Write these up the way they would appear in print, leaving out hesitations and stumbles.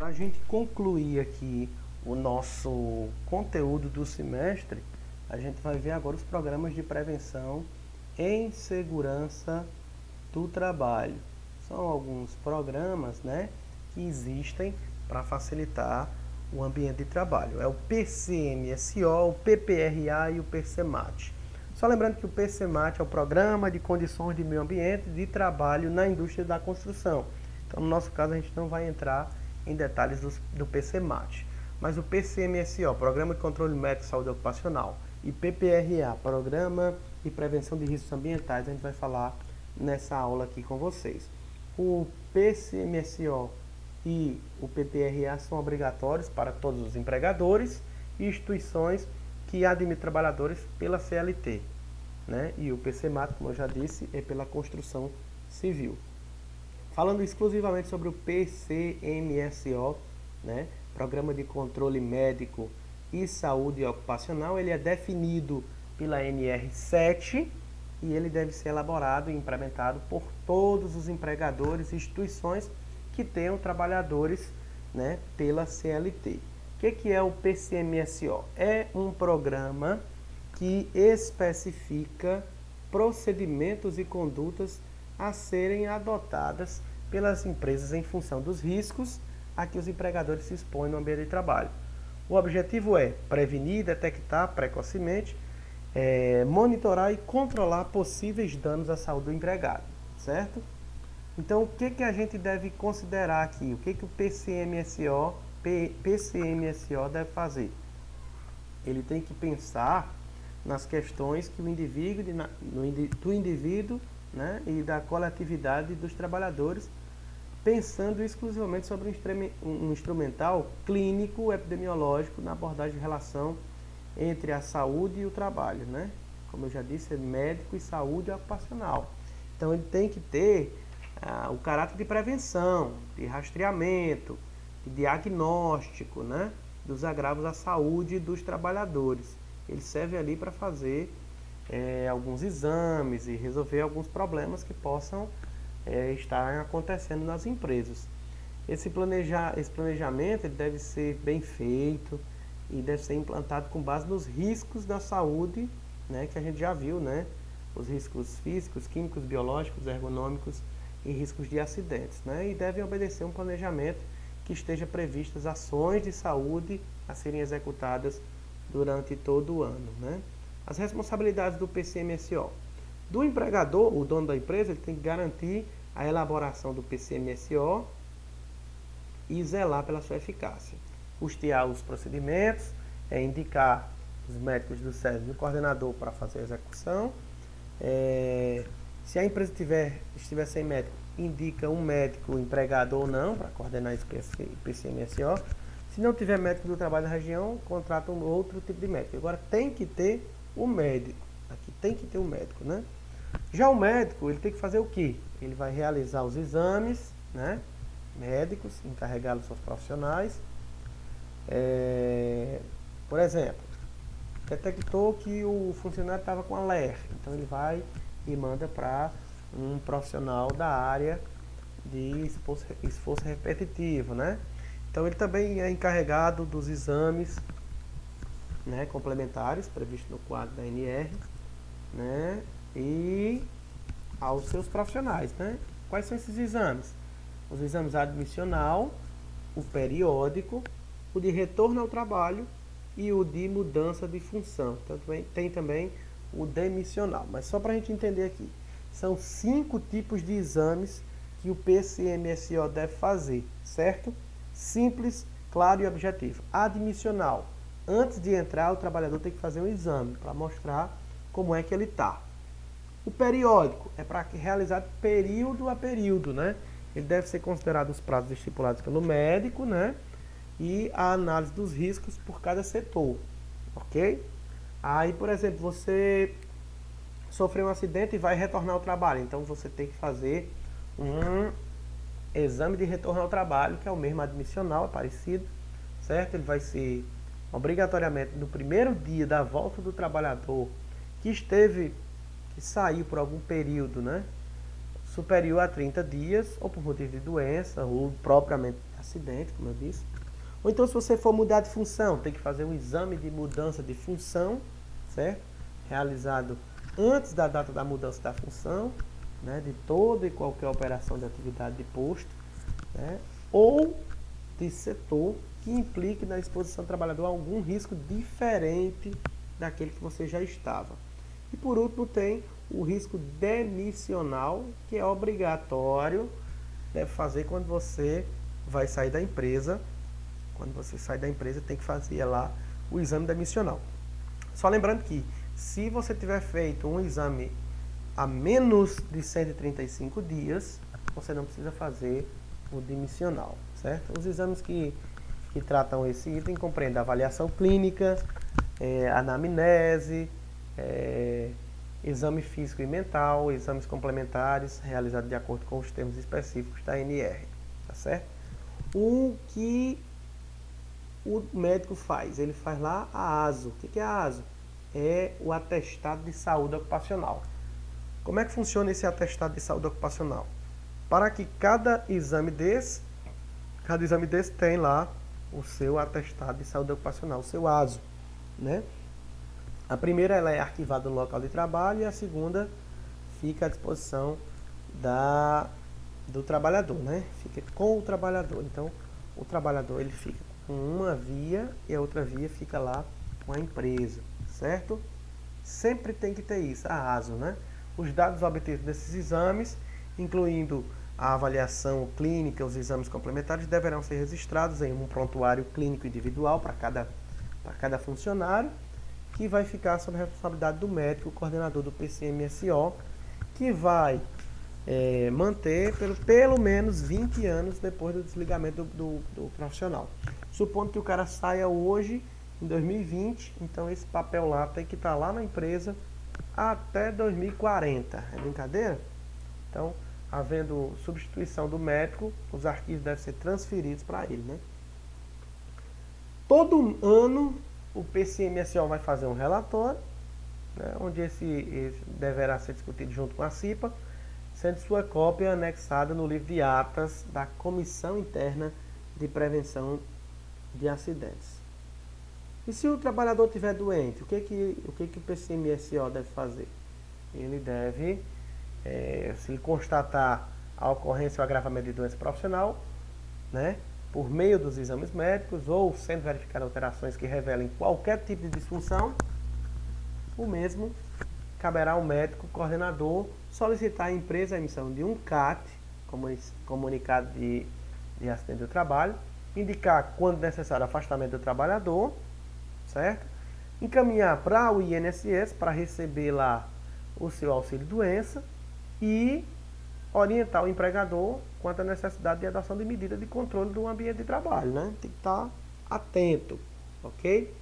Para a gente concluir aqui o nosso conteúdo do semestre, a gente vai ver agora os programas de prevenção em segurança do trabalho. São alguns programas, né, que existem para facilitar o ambiente de trabalho. É o PCMSO, o PPRA e o PCMAT. Só lembrando que o PCMAT é o Programa de Condições de Meio Ambiente de Trabalho na Indústria da Construção. Então, no nosso caso, a gente não vai entrar em detalhes do PCMAT. Mas o PCMSO, Programa de Controle Médico de Saúde Ocupacional, e PPRA, Programa de Prevenção de Riscos Ambientais, a gente vai falar nessa aula aqui com vocês. O PCMSO e o PPRA são obrigatórios para todos os empregadores e instituições que admitem trabalhadores pela CLT, né? E o PCMAT, como eu já disse, é pela construção civil. Falando exclusivamente sobre o PCMSO, né? Programa de Controle Médico e Saúde Ocupacional, ele é definido pela NR7 e ele deve ser elaborado e implementado por todos os empregadores e instituições que tenham trabalhadores, né, pela CLT. O que é o PCMSO? É um programa que especifica procedimentos e condutas a serem adotadas pelas empresas em função dos riscos a que os empregadores se expõem no ambiente de trabalho. O objetivo é prevenir, detectar precocemente, monitorar e controlar possíveis danos à saúde do empregado, certo? Então, o que a gente deve considerar aqui? O que o PCMSO deve fazer? Ele tem que pensar nas questões que do indivíduo, né, e da coletividade dos trabalhadores, pensando exclusivamente sobre um instrumental clínico epidemiológico na abordagem de relação entre a saúde e o trabalho, né? Como eu já disse, é médico e saúde ocupacional. Então ele tem que ter o caráter de prevenção, de rastreamento, de diagnóstico, né, dos agravos à saúde dos trabalhadores. Ele serve ali para fazer alguns exames e resolver alguns problemas que possam estar acontecendo nas empresas. Esse planejamento ele deve ser bem feito e deve ser implantado com base nos riscos da saúde, né, que a gente já viu, né, os riscos físicos, químicos, biológicos, ergonômicos e riscos de acidentes, né, e devem obedecer um planejamento que esteja previstas ações de saúde a serem executadas durante todo o ano, né. As responsabilidades do PCMSO. Do empregador, o dono da empresa, ele tem que garantir a elaboração do PCMSO e zelar pela sua eficácia. Custear os procedimentos, indicar os médicos do SESB e o coordenador para fazer a execução. Se a empresa estiver sem médico, indica um médico empregado ou não para coordenar esse PCMSO. Se não tiver médico do trabalho da região, contrata um outro tipo de médico. Agora tem que ter o médico. Aqui tem que ter o médico, né? Já o médico, ele tem que fazer o quê? Ele vai realizar os exames, né, médicos, encarregados aos profissionais. Por exemplo, detectou que o funcionário estava com alergia, então ele vai e manda para um profissional da área de esforço repetitivo, né? Então ele também é encarregado dos exames, né, complementares previstos no quadro da NR, né, e aos seus profissionais, né? Quais são esses exames? Os exames admissional, o periódico, o de retorno ao trabalho e o de mudança de função. Então, tem também o demissional. Mas só para a gente entender aqui, são 5 tipos de exames que o PCMSO deve fazer, certo? Simples, claro e objetivo. Admissional. Antes de entrar, o trabalhador tem que fazer um exame para mostrar como é que ele está. O periódico é para realizar período a período, né? Ele deve ser considerado os prazos estipulados pelo médico, né? E a análise dos riscos por cada setor, ok? Aí, por exemplo, você sofreu um acidente e vai retornar ao trabalho, então você tem que fazer um exame de retorno ao trabalho, que é o mesmo admissional, é parecido, certo? Ele vai ser obrigatoriamente no primeiro dia da volta do trabalhador que saiu por algum período, né, superior a 30 dias, ou por motivo de doença, ou propriamente acidente, como eu disse. Ou então, se você for mudar de função, tem que fazer um exame de mudança de função, certo? Realizado antes da data da mudança da função, né? De toda e qualquer operação de atividade de posto, né? Ou de setor que implique na exposição do trabalhador a algum risco diferente daquele que você já estava. E por último tem o risco demissional, que é obrigatório, deve fazer quando você vai sair da empresa. Quando você sai da empresa tem que fazer lá o exame demissional. Só lembrando que se você tiver feito um exame a menos de 135 dias, você não precisa fazer o demissional, certo? Os exames que tratam esse item compreendem a avaliação clínica, anamnese, exame físico e mental, exames complementares realizados de acordo com os termos específicos da ANR, tá certo? O que o médico faz? Ele faz lá a ASO. O que é a ASO? É o atestado de saúde ocupacional. Como é que funciona esse atestado de saúde ocupacional? Para que cada exame desse tem lá o seu atestado de saúde ocupacional, o seu ASO, né? A primeira ela é arquivada no local de trabalho e a segunda fica à disposição do trabalhador, né? Fica com o trabalhador. Então, o trabalhador ele fica com uma via e a outra via fica lá com a empresa, certo? Sempre tem que ter isso, a ASO, né? Os dados obtidos desses exames, incluindo a avaliação clínica, os exames complementares, deverão ser registrados em um prontuário clínico individual para cada funcionário, que vai ficar sob a responsabilidade do médico, coordenador do PCMSO, que vai manter pelo menos 20 anos depois do desligamento do profissional. Supondo que o cara saia hoje, em 2020, então esse papel lá tem que estar lá na empresa até 2040. É brincadeira? Então, havendo substituição do médico, os arquivos devem ser transferidos para ele, né? Todo ano, o PCMSO vai fazer um relatório, né, onde esse deverá ser discutido junto com a CIPA, sendo sua cópia anexada no livro de atas da Comissão Interna de Prevenção de Acidentes. E se o trabalhador estiver doente, o que o PCMSO deve fazer? Ele deve, se ele constatar a ocorrência ou agravamento de doença profissional, né, por meio dos exames médicos ou sendo verificadas alterações que revelem qualquer tipo de disfunção, o mesmo caberá ao médico coordenador solicitar à empresa a emissão de um CAT, comunicado de acidente do trabalho, indicar quando necessário afastamento do trabalhador, certo? Encaminhar para o INSS para receber lá o seu auxílio-doença e orientar o empregador quanto à necessidade de adoção de medidas de controle do ambiente de trabalho, né? Tem que estar atento, ok?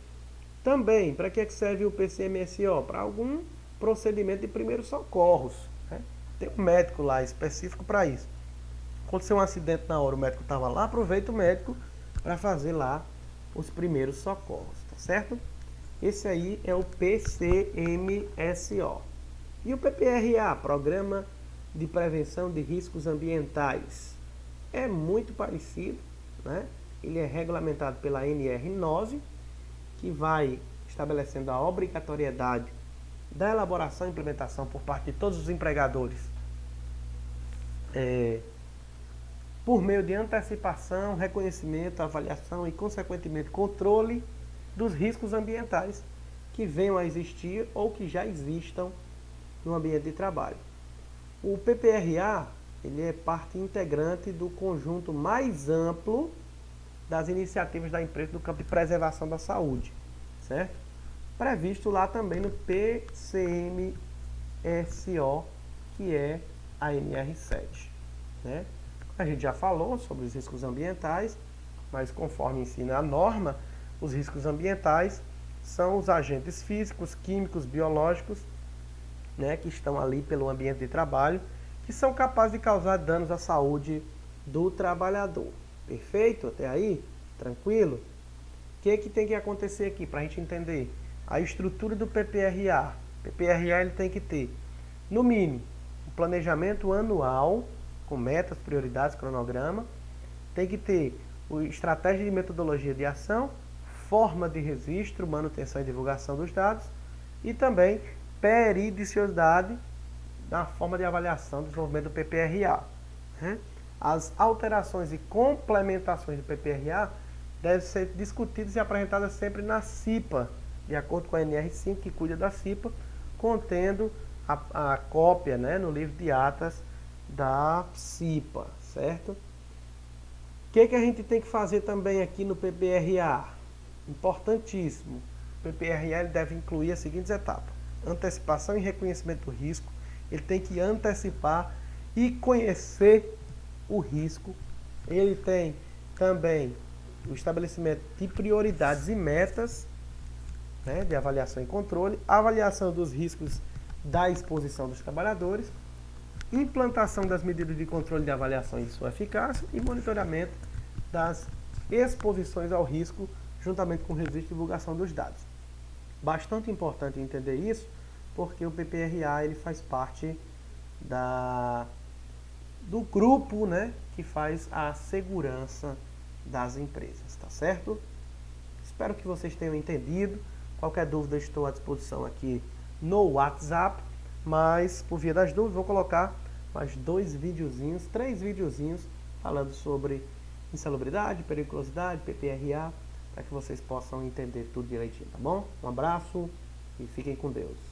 Também, para que serve o PCMSO? Para algum procedimento de primeiros socorros, né? Tem um médico lá específico para isso. Aconteceu um acidente na hora, o médico estava lá, aproveita o médico para fazer lá os primeiros socorros, tá certo? Esse aí é o PCMSO. E o PPRA, Programa de Prevenção de Riscos Ambientais, é muito parecido, né? Ele é regulamentado pela NR9, que vai estabelecendo a obrigatoriedade da elaboração e implementação por parte de todos os empregadores, por meio de antecipação, reconhecimento, avaliação e, consequentemente, controle dos riscos ambientais que venham a existir ou que já existam no ambiente de trabalho. O PPRA, ele é parte integrante do conjunto mais amplo das iniciativas da empresa do campo de preservação da saúde, certo? Previsto lá também no PCMSO, que é a NR7, né? A gente já falou sobre os riscos ambientais, mas conforme ensina a norma, os riscos ambientais são os agentes físicos, químicos, biológicos, né, que estão ali pelo ambiente de trabalho, que são capazes de causar danos à saúde do trabalhador. Perfeito? Até aí? Tranquilo? O que tem que acontecer aqui para a gente entender? A estrutura do PPRA. O PPRA ele tem que ter, no mínimo, um planejamento anual, com metas, prioridades, cronograma. Tem que ter estratégia de metodologia de ação, forma de registro, manutenção e divulgação dos dados e também periodicidade na forma de avaliação do desenvolvimento do PPRA. Né? As alterações e complementações do PPRA devem ser discutidas e apresentadas sempre na CIPA, de acordo com a NR5, que cuida da CIPA, contendo a cópia, né, no livro de atas da CIPA, certo? O que a gente tem que fazer também aqui no PPRA? Importantíssimo. O PPRA ele deve incluir as seguintes etapas: antecipação e reconhecimento do risco. Ele tem que antecipar e conhecer o risco. Ele tem também o estabelecimento de prioridades e metas, né, de avaliação e controle, avaliação dos riscos da exposição dos trabalhadores, implantação das medidas de controle de avaliação e de sua eficácia e monitoramento das exposições ao risco, juntamente com o registro e divulgação dos dados. Bastante importante entender isso, porque o PPRA ele faz parte do grupo, né, que faz a segurança das empresas, tá certo? Espero que vocês tenham entendido. Qualquer dúvida, estou à disposição aqui no WhatsApp, mas por via das dúvidas vou colocar mais 3 videozinhos falando sobre insalubridade, periculosidade, PPRA, para que vocês possam entender tudo direitinho, tá bom? Um abraço e fiquem com Deus.